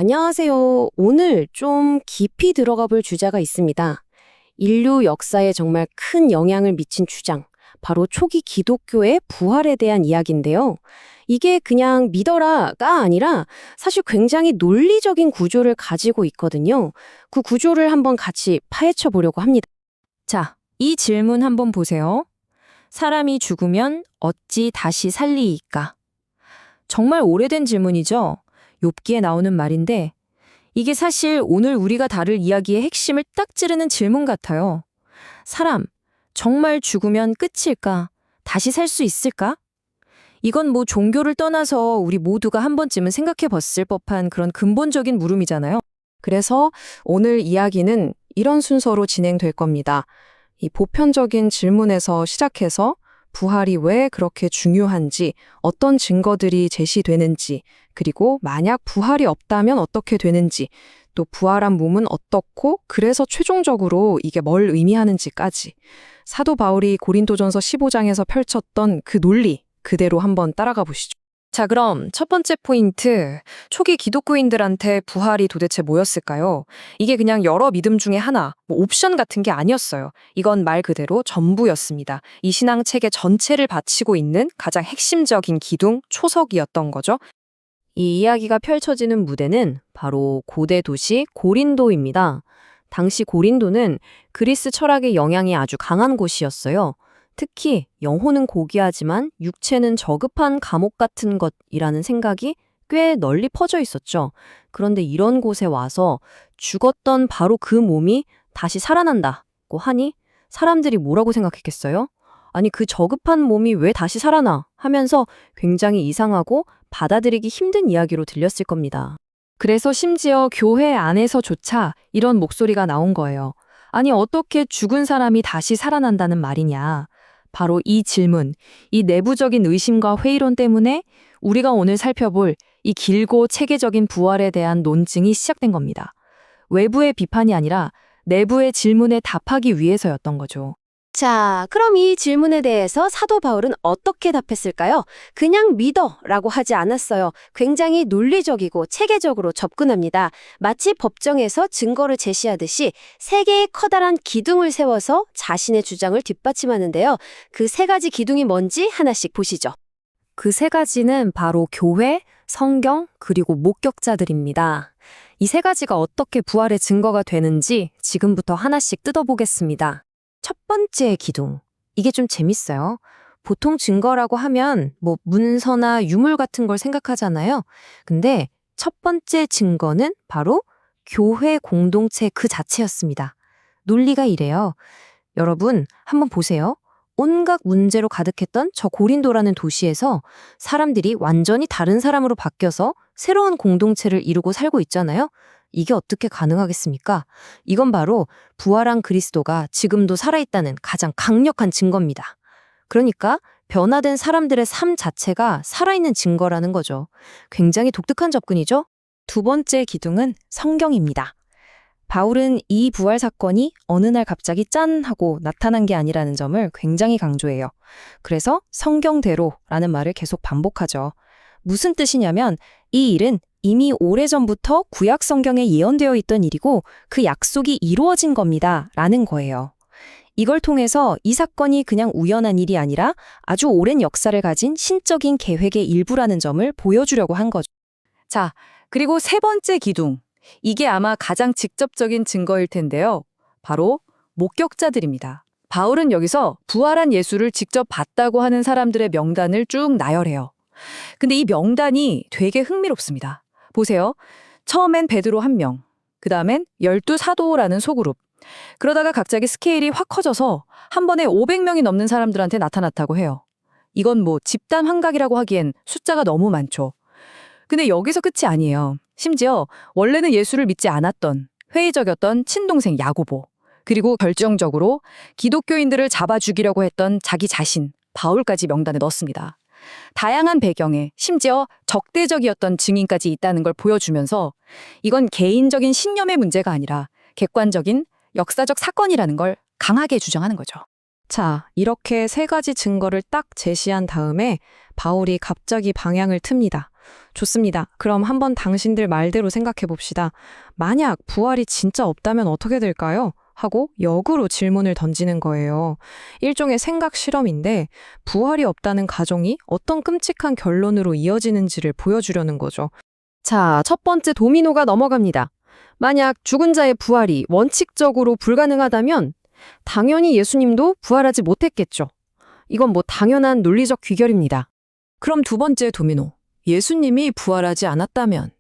안녕하세요. 오늘 좀 깊이 들어가 볼 주제가 있습니다. 인류 역사에 정말 큰 영향을 미친 주장, 바로 초기 기독교의 부활에 대한 이야기인데요. 이게 그냥 믿어라가 아니라 사실 굉장히 논리적인 구조를 가지고 있거든요. 그 구조를 한번 같이 파헤쳐 보려고 합니다. 자, 이 질문 한번 보세요. 사람이 죽으면 어찌 다시 살리이까? 정말 오래된 질문이죠. 욥기에 나오는 말인데 이게 사실 오늘 우리가 다룰 이야기의 핵심을 딱 찌르는 질문 같아요. 사람, 정말 죽으면 끝일까? 다시 살 수 있을까? 이건 뭐 종교를 떠나서 우리 모두가 한 번쯤은 생각해 봤을 법한 그런 근본적인 물음이잖아요. 그래서 오늘 이야기는 이런 순서로 진행될 겁니다. 이 보편적인 질문에서 시작해서 부활이 왜 그렇게 중요한지, 어떤 증거들이 제시되는지, 그리고 만약 부활이 없다면 어떻게 되는지, 또 부활한 몸은 어떻고, 그래서 최종적으로 이게 뭘 의미하는지까지 사도 바울이 고린도전서 15장에서 펼쳤던 그 논리 그대로 한번 따라가 보시죠. 자, 그럼 첫 번째 포인트. 초기 기독교인들한테 부활이 도대체 뭐였을까요? 이게 그냥 여러 믿음 중에 하나, 옵션 같은 게 아니었어요. 이건 말 그대로 전부였습니다. 이 신앙 체계 전체를 바치고 있는 가장 핵심적인 기둥, 초석이었던 거죠. 이 이야기가 펼쳐지는 무대는 바로 고대 도시 고린도입니다. 당시 고린도는 그리스 철학의 영향이 아주 강한 곳이었어요. 특히 영혼은 고귀하지만 육체는 저급한 감옥 같은 것이라는 생각이 꽤 널리 퍼져 있었죠. 그런데 이런 곳에 와서 죽었던 바로 그 몸이 다시 살아난다고 하니 사람들이 뭐라고 생각했겠어요? 아니, 그 저급한 몸이 왜 다시 살아나? 하면서 굉장히 이상하고 받아들이기 힘든 이야기로 들렸을 겁니다. 그래서 심지어 교회 안에서조차 이런 목소리가 나온 거예요. 아니, 어떻게 죽은 사람이 다시 살아난다는 말이냐. 바로 이 질문, 이 내부적인 의심과 회의론 때문에 우리가 오늘 살펴볼 이 길고 체계적인 부활에 대한 논증이 시작된 겁니다. 외부의 비판이 아니라 내부의 질문에 답하기 위해서였던 거죠. 자, 그럼 이 질문에 대해서 사도 바울은 어떻게 답했을까요? 그냥 믿어라고 하지 않았어요. 굉장히 논리적이고 체계적으로 접근합니다. 마치 법정에서 증거를 제시하듯이 세 개의 커다란 기둥을 세워서 자신의 주장을 뒷받침하는데요. 그 세 가지 기둥이 뭔지 하나씩 보시죠. 그 세 가지는 바로 교회, 성경, 그리고 목격자들입니다. 이 세 가지가 어떻게 부활의 증거가 되는지 지금부터 하나씩 뜯어보겠습니다. 첫 번째 기둥. 이게 좀 재밌어요. 보통 증거라고 하면 문서나 유물 같은 걸 생각하잖아요. 근데 첫 번째 증거는 바로 교회 공동체 그 자체였습니다. 논리가 이래요. 여러분, 한번 보세요. 온갖 문제로 가득했던 저 고린도라는 도시에서 사람들이 완전히 다른 사람으로 바뀌어서 새로운 공동체를 이루고 살고 있잖아요. 이게 어떻게 가능하겠습니까? 이건 바로 부활한 그리스도가 지금도 살아있다는 가장 강력한 증거입니다. 그러니까 변화된 사람들의 삶 자체가 살아있는 증거라는 거죠. 굉장히 독특한 접근이죠? 두 번째 기둥은 성경입니다. 바울은 이 부활 사건이 어느 날 갑자기 짠 하고 나타난 게 아니라는 점을 굉장히 강조해요. 그래서 성경대로라는 말을 계속 반복하죠. 무슨 뜻이냐면 이 일은 이미 오래전부터 구약 성경에 예언되어 있던 일이고 그 약속이 이루어진 겁니다. 라는 거예요. 이걸 통해서 이 사건이 그냥 우연한 일이 아니라 아주 오랜 역사를 가진 신적인 계획의 일부라는 점을 보여주려고 한 거죠. 자, 그리고 세 번째 기둥. 이게 아마 가장 직접적인 증거일 텐데요. 바로 목격자들입니다. 바울은 여기서 부활한 예수를 직접 봤다고 하는 사람들의 명단을 쭉 나열해요. 근데 이 명단이 되게 흥미롭습니다. 보세요. 처음엔 베드로 1명, 그 다음엔 12사도라는 소그룹. 그러다가 갑자기 스케일이 확 커져서 한 번에 500명이 넘는 사람들한테 나타났다고 해요. 이건 집단 환각이라고 하기엔 숫자가 너무 많죠. 근데 여기서 끝이 아니에요. 심지어 원래는 예수를 믿지 않았던 회의적이었던 친동생 야고보, 그리고 결정적으로 기독교인들을 잡아 죽이려고 했던 자기 자신, 바울까지 명단에 넣었습니다. 다양한 배경에 심지어 적대적이었던 증인까지 있다는 걸 보여주면서 이건 개인적인 신념의 문제가 아니라 객관적인 역사적 사건이라는 걸 강하게 주장하는 거죠. 자, 이렇게 세 가지 증거를 딱 제시한 다음에 바울이 갑자기 방향을 틉니다. 좋습니다. 그럼 한번 당신들 말대로 생각해 봅시다. 만약 부활이 진짜 없다면 어떻게 될까요? 하고 역으로 질문을 던지는 거예요. 일종의 생각 실험인데 부활이 없다는 가정이 어떤 끔찍한 결론으로 이어지는지를 보여주려는 거죠. 자, 첫 번째 도미노가 넘어갑니다. 만약 죽은 자의 부활이 원칙적으로 불가능하다면 당연히 예수님도 부활하지 못했겠죠. 이건 뭐 당연한 논리적 귀결입니다. 그럼 두 번째 도미노. 예수님이 부활하지 않았다면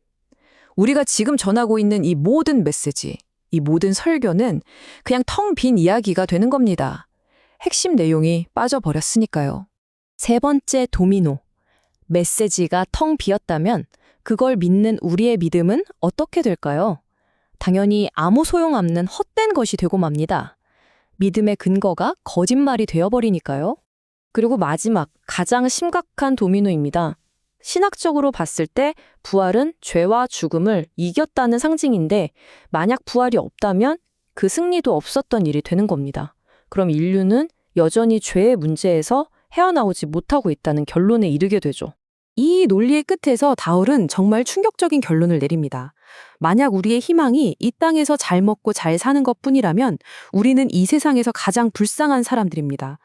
우리가 지금 전하고 있는 이 모든 메시지, 이 모든 설교는 그냥 텅 빈 이야기가 되는 겁니다. 핵심 내용이 빠져버렸으니까요. 세 번째 도미노. 메시지가 텅 비었다면 그걸 믿는 우리의 믿음은 어떻게 될까요? 당연히 아무 소용없는 헛된 것이 되고 맙니다. 믿음의 근거가 거짓말이 되어버리니까요. 그리고 마지막, 가장 심각한 도미노입니다. 신학적으로 봤을 때 부활은 죄와 죽음을 이겼다는 상징인데 만약 부활이 없다면 그 승리도 없었던 일이 되는 겁니다. 그럼 인류는 여전히 죄의 문제에서 헤어나오지 못하고 있다는 결론에 이르게 되죠. 이 논리의 끝에서 다울은 정말 충격적인 결론을 내립니다. 만약 우리의 희망이 이 땅에서 잘 먹고 잘 사는 것뿐이라면 우리는 이 세상에서 가장 불쌍한 사람들입니다.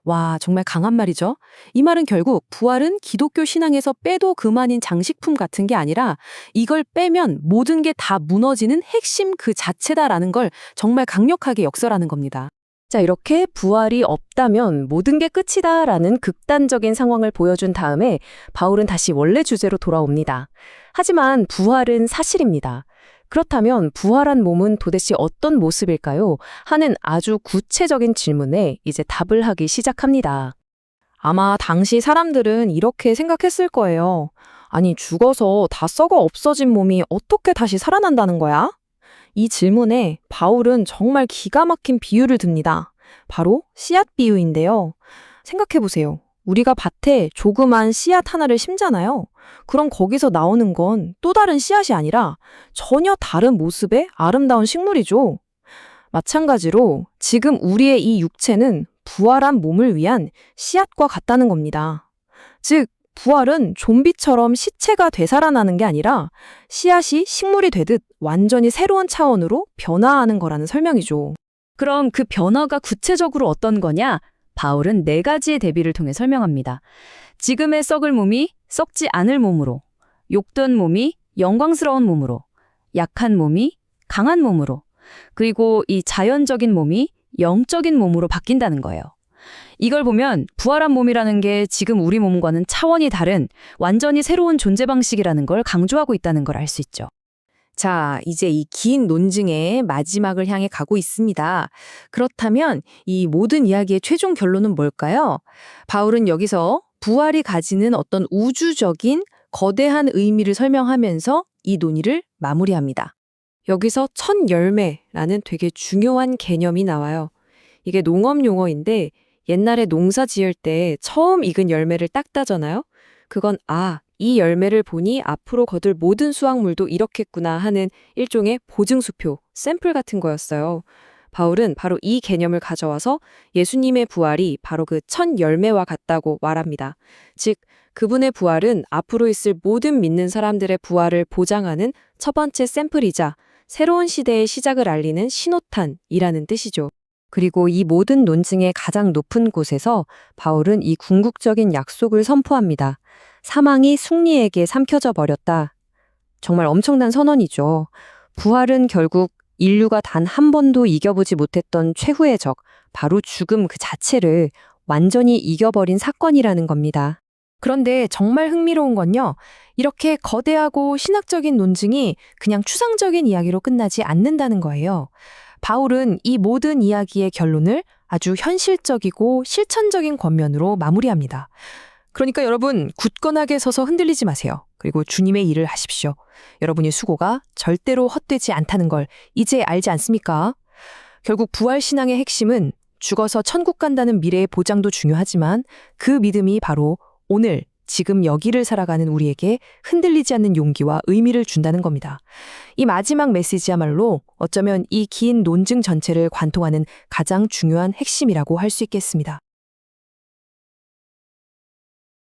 와, 정말 강한 말이죠. 이 말은 결국 부활은 기독교 신앙에서 빼도 그만인 장식품 같은 게 아니라 이걸 빼면 모든 게 다 무너지는 핵심 그 자체다라는 걸 정말 강력하게 역설하는 겁니다. 자, 이렇게 부활이 없다면 모든 게 끝이다라는 극단적인 상황을 보여준 다음에 바울은 다시 원래 주제로 돌아옵니다. 하지만 부활은 사실입니다. 그렇다면 부활한 몸은 도대체 어떤 모습일까요? 하는 아주 구체적인 질문에 이제 답을 하기 시작합니다. 아마 당시 사람들은 이렇게 생각했을 거예요. 아니, 죽어서 다 썩어 없어진 몸이 어떻게 다시 살아난다는 거야? 이 질문에 바울은 정말 기가 막힌 비유를 듭니다. 바로 씨앗 비유인데요. 생각해보세요. 우리가 밭에 조그만 씨앗 하나를 심잖아요. 그럼 거기서 나오는 건 또 다른 씨앗이 아니라 전혀 다른 모습의 아름다운 식물이죠. 마찬가지로 지금 우리의 이 육체는 부활한 몸을 위한 씨앗과 같다는 겁니다. 즉, 부활은 좀비처럼 시체가 되살아나는 게 아니라 씨앗이 식물이 되듯 완전히 새로운 차원으로 변화하는 거라는 설명이죠. 그럼 그 변화가 구체적으로 어떤 거냐? 바울은 4가지의 대비를 통해 설명합니다. 지금의 썩을 몸이 썩지 않을 몸으로, 욕된 몸이 영광스러운 몸으로, 약한 몸이 강한 몸으로, 그리고 이 자연적인 몸이 영적인 몸으로 바뀐다는 거예요. 이걸 보면 부활한 몸이라는 게 지금 우리 몸과는 차원이 다른 완전히 새로운 존재 방식이라는 걸 강조하고 있다는 걸 알 수 있죠. 자, 이제 이 긴 논증의 마지막을 향해 가고 있습니다. 그렇다면 이 모든 이야기의 최종 결론은 뭘까요? 바울은 여기서 부활이 가지는 어떤 우주적인 거대한 의미를 설명하면서 이 논의를 마무리합니다. 여기서 첫 열매라는 되게 중요한 개념이 나와요. 이게 농업 용어인데 옛날에 농사 지을 때 처음 익은 열매를 딱 따잖아요. 그건 이 열매를 보니 앞으로 거둘 모든 수확물도 이렇겠구나 하는 일종의 보증수표, 샘플 같은 거였어요. 바울은 바로 이 개념을 가져와서 예수님의 부활이 바로 그 첫 열매와 같다고 말합니다. 즉, 그분의 부활은 앞으로 있을 모든 믿는 사람들의 부활을 보장하는 첫 번째 샘플이자 새로운 시대의 시작을 알리는 신호탄이라는 뜻이죠. 그리고 이 모든 논증의 가장 높은 곳에서 바울은 이 궁극적인 약속을 선포합니다. 사망이 승리에게 삼켜져 버렸다. 정말 엄청난 선언이죠. 부활은 결국 인류가 단 한 번도 이겨보지 못했던 최후의 적, 바로 죽음 그 자체를 완전히 이겨버린 사건이라는 겁니다. 그런데 정말 흥미로운 건요. 이렇게 거대하고 신학적인 논증이 그냥 추상적인 이야기로 끝나지 않는다는 거예요. 바울은 이 모든 이야기의 결론을 아주 현실적이고 실천적인 권면으로 마무리합니다. 그러니까 여러분, 굳건하게 서서 흔들리지 마세요. 그리고 주님의 일을 하십시오. 여러분의 수고가 절대로 헛되지 않다는 걸 이제 알지 않습니까? 결국 부활신앙의 핵심은 죽어서 천국 간다는 미래의 보장도 중요하지만 그 믿음이 바로 오늘, 지금 여기를 살아가는 우리에게 흔들리지 않는 용기와 의미를 준다는 겁니다. 이 마지막 메시지야말로 어쩌면 이 긴 논증 전체를 관통하는 가장 중요한 핵심이라고 할 수 있겠습니다.